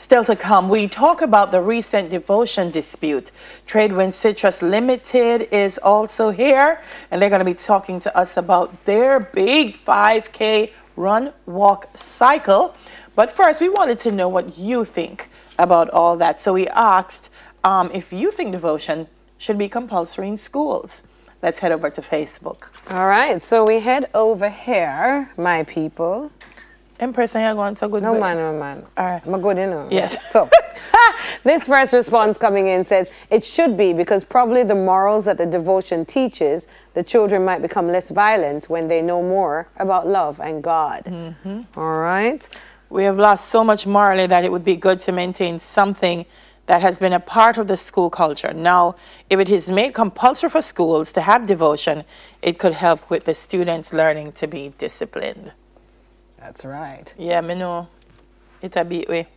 Still to come, we talk about the recent devotion dispute. Tradewind Citrus Limited is also here, and they're going to be talking to us about their big 5K run, walk, cycle. But first, we wanted to know what you think about all that. So we asked if you think devotion should be compulsory in schools. Let's head over to Facebook. All right, so we head over here, my people. Empress, you're going so good. No, man, no, man. All right. I'm good, you know. Yes. So, this first response coming in says, it should be because probably the morals that the devotion teaches, the children might become less violent when they know more about love and God. Mm-hmm. All right. We have lost so much morally that it would be good to maintain something that has been a part of the school culture. Now, if it is made compulsory for schools to have devotion, it could help with the students learning to be disciplined. That's right. Yeah, me know. It's a bit way.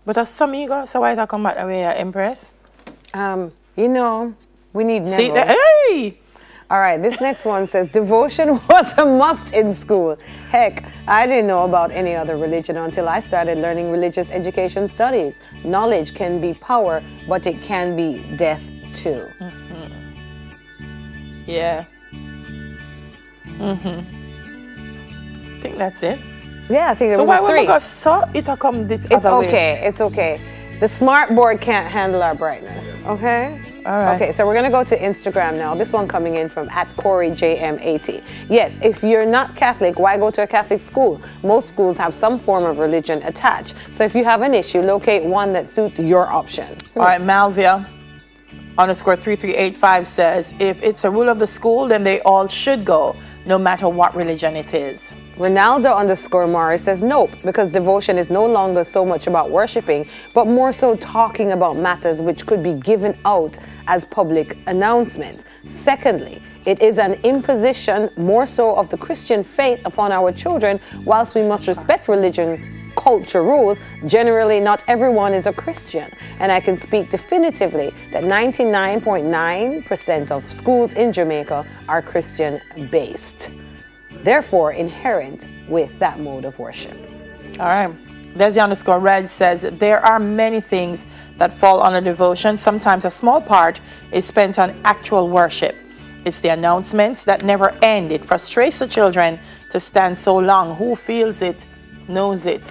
But as some ego, so why come back away, Empress? You know, we need never. See, hey! All right, this next one says, devotion was a must in school. Heck, I didn't know about any other religion until I started learning religious education studies. Knowledge can be power, but it can be death too. Mm-hmm. Yeah. Mm-hmm. I think that's it. Yeah, I think so it was 3. So it come this it's other okay, way. it's okay. The smart board can't handle our brightness, okay? All right. Okay, so we're gonna go to Instagram now. This one coming in from @CoreyJM80. Yes, if you're not Catholic, why go to a Catholic school? Most schools have some form of religion attached. So if you have an issue, locate one that suits your option. All right, Malvia _3385 says, if it's a rule of the school, then they all should go, no matter what religion it is. Ronaldo _Mari says nope, because devotion is no longer so much about worshiping, but more so talking about matters which could be given out as public announcements. Secondly, it is an imposition more so of the Christian faith upon our children. Whilst we must respect religion, culture rules, generally not everyone is a Christian. And I can speak definitively that 99.9% of schools in Jamaica are Christian based. Therefore inherent with that mode of worship. All right. Desi _Red says, there are many things that fall under devotion. Sometimes a small part is spent on actual worship. It's the announcements that never end. It frustrates the children to stand so long. Who feels it knows it.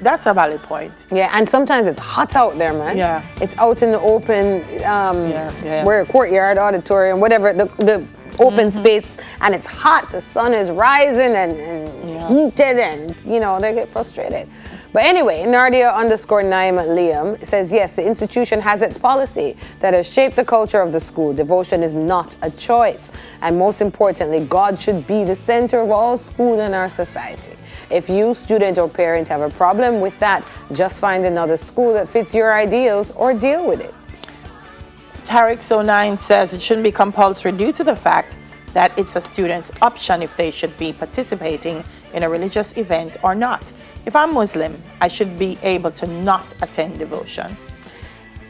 That's a valid point. Yeah, and sometimes it's hot out there, man. Yeah. It's out in the open, where courtyard, auditorium, whatever, the open space, and it's hot, the sun is rising and heated, and you know, they get frustrated. But anyway, Nardia _Naima Liam says, yes, the institution has its policy that has shaped the culture of the school. Devotion is not a choice. And most importantly, God should be the center of all school in our society. If you, student or parent, have a problem with that, just find another school that fits your ideals or deal with it. Tariq09 says it shouldn't be compulsory due to the fact that it's a student's option if they should be participating in a religious event or not. If I'm Muslim, I should be able to not attend devotion.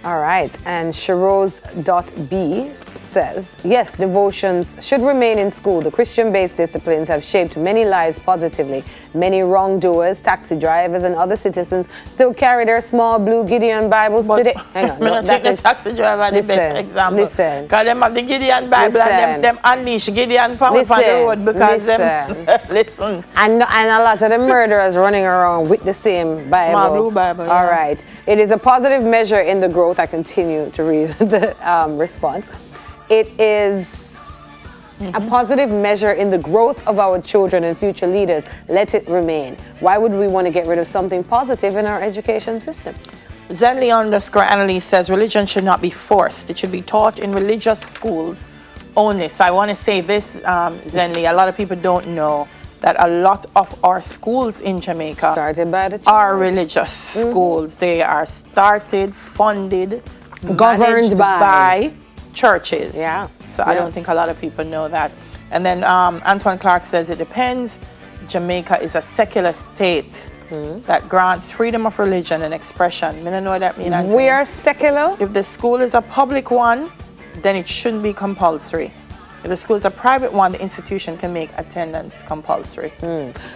All right, and Sharoz.B says, yes, devotions should remain in school. The Christian-based disciplines have shaped many lives positively. Many wrongdoers, taxi drivers, and other citizens still carry their small blue Gideon Bibles today. Hang on, no, that is the taxi driver the best example. Listen. Because them have the Gideon Bible and them unleash Gideon power on the road because listen. And a lot of the murderers running around with the same Bible. Small blue Bible. All right. It is a positive measure in the growth. I continue to read the response. It is a positive measure in the growth of our children and future leaders. Let it remain. Why would we want to get rid of something positive in our education system? Zenly _Annalise says religion should not be forced. It should be taught in religious schools only. So I want to say this, Zenly, a lot of people don't know that a lot of our schools in Jamaica started by the church. Are religious schools. They are started, funded, governed by churches. Yeah. So I don't think a lot of people know that. And then Antoine Clark says it depends. Jamaica is a secular state that grants freedom of religion and expression. I don't know what that means. We are secular? If the school is a public one, then it shouldn't be compulsory. If the school is a private one, the institution can make attendance compulsory.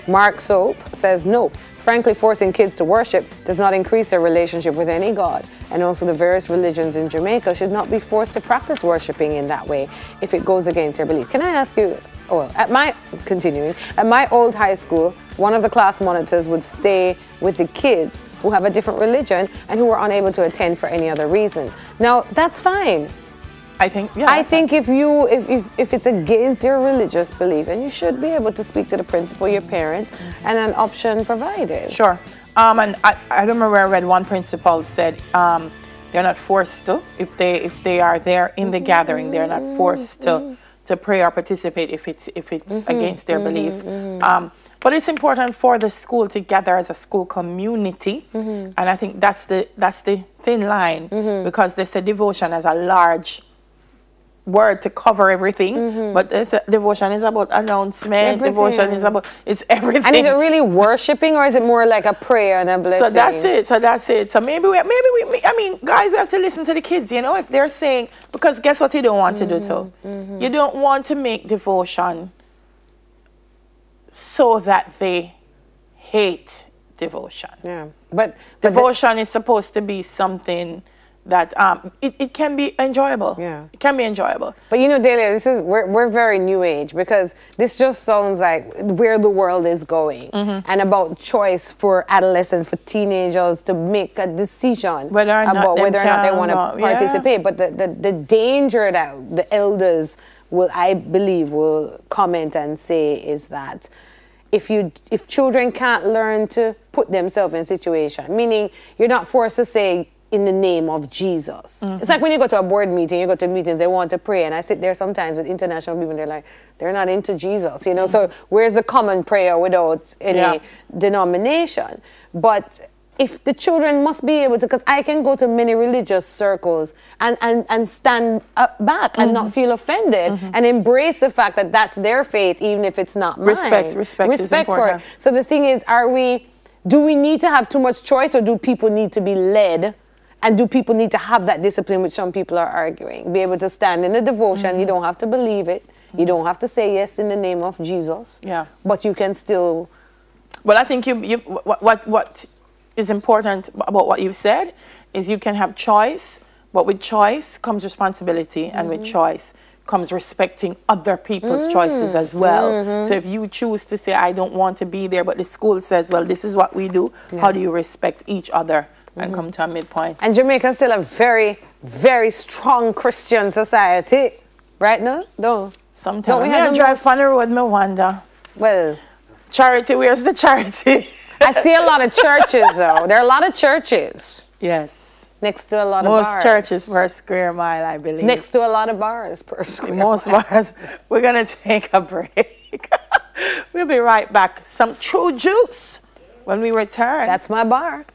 Mark Soap says no. Frankly, forcing kids to worship does not increase their relationship with any God. And also the various religions in Jamaica should not be forced to practice worshiping in that way if it goes against their belief. Can I ask you, well, at my old high school, one of the class monitors would stay with the kids who have a different religion and who were unable to attend for any other reason. Now, that's fine. I think, yeah. I think if it's against your religious belief, then you should be able to speak to the principal, your parents, and an option provided. Sure. And I remember I read one principal said they're not forced to. If they are there in the gathering, they're not forced to pray or participate if it's against their belief. But it's important for the school to gather as a school community, and I think that's the thin line, because there's a devotion as a large word to cover everything, but this devotion is about announcement. Devotion is about, it's everything. And is it really worshiping, or is it more like a prayer and a blessing? So that's it. So maybe we I mean, guys, we have to listen to the kids, you know, if they're saying, because guess what you don't want to do too? You don't want to make devotion so that they hate devotion. Yeah, but devotion is supposed to be something that it can be enjoyable. Yeah, it can be enjoyable. But you know, Delia, we're very new age, because this just sounds like where the world is going, and about choice for adolescents, for teenagers to make a decision about whether or not they want to participate. But the danger that the elders will, I believe, will comment and say is that if children can't learn to put themselves in a situation, meaning you're not forced to say, in the name of Jesus. It's like when you go to a board meeting, you go to meetings, they want to pray, and I sit there sometimes with international people, and they're like, they're not into Jesus, you know, so where's the common prayer without any denomination? But if the children must be able to, because I can go to many religious circles and stand back and not feel offended and embrace the fact that that's their faith, even if it's not mine. Respect for it. So the thing is, do we need to have too much choice, or do people need to be led? And do people need to have that discipline, which some people are arguing? Be able to stand in the devotion. You don't have to believe it. You don't have to say yes in the name of Jesus. Yeah. But you can still... Well, I think what is important about what you've said is you can have choice, but with choice comes responsibility, and with choice comes respecting other people's choices as well. So if you choose to say, I don't want to be there, but the school says, well, this is what we do, how do you respect each other and come to a midpoint? And Jamaica is still a very, very strong Christian society, right now? Sometimes don't we have to drive on the road, me wonder. Well, charity, where's the charity? I see a lot of churches, though. There are a lot of churches. Yes. Next to a lot of bars. Most churches per square mile, I believe. Next to a lot of bars per square mile. Most bars. We're going to take a break. We'll be right back. Some true juice when we return. That's my bar.